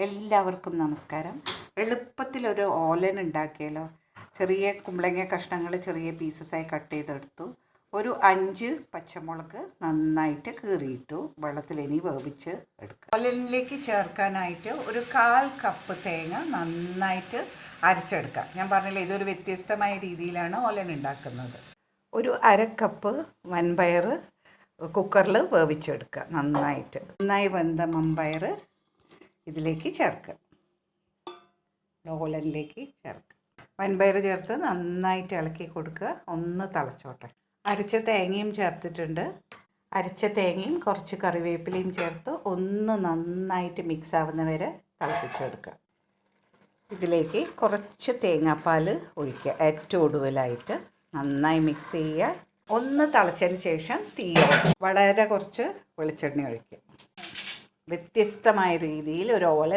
എല്ലാവർക്കും നമസ്കാരം. എളുപ്പത്തിലൊരു ഓലൻ ഉണ്ടാക്കിയാലോ. ചെറിയ കുമ്പളങ്ങ കഷ്ണങ്ങൾ ചെറിയ പീസസായി കട്ട് ചെയ്തെടുത്തു. ഒരു 5 പച്ചമുളക് നന്നായിട്ട് കീറിയിട്ടു. വെള്ളത്തിലിനി വേവിച്ച് എടുക്കുക. ഓലനിലേക്ക് ചേർക്കാനായിട്ട് ഒരു 1/4 കപ്പ് തേങ്ങ നന്നായിട്ട് അരച്ചെടുക്കുക. ഞാൻ പറഞ്ഞില്ലേ, ഇതൊരു വ്യത്യസ്തമായ രീതിയിലാണ് ഓലൻ ഉണ്ടാക്കുന്നത്. ഒരു 1/2 കപ്പ് വൻപയർ കുക്കറിൽ വേവിച്ചെടുക്കുക. നന്നായി വെന്ത മമ്പയർ ഇതിലേക്ക് ചേർക്കുക. ഓലനിലേക്ക് ചേർക്കുക. വൻപയർ ചേർത്ത് നന്നായിട്ട് ഇളക്കി കൊടുക്കുക. ഒന്ന് തിളച്ചോട്ടെ. അരച്ച തേങ്ങയും ചേർത്തിട്ടുണ്ട്. അരച്ച തേങ്ങയും കുറച്ച് കറിവേപ്പിലയും ചേർത്ത് ഒന്ന് നന്നായിട്ട് മിക്സ് ആവുന്ന വരെ തിളപ്പിച്ചെടുക്കുക. ഇതിലേക്ക് കുറച്ച് തേങ്ങാപ്പാൽ ഒഴിക്കുക. ഏറ്റവും ഒടുവിലായിട്ട് നന്നായി മിക്സ് ചെയ്യുക. ഒന്ന് തിളച്ചതിന് ശേഷം വളരെ കുറച്ച് വെളിച്ചെണ്ണ ഒഴിക്കുക. വ്യത്യസ്തമായ രീതിയിൽ ഒരു ഓലൻ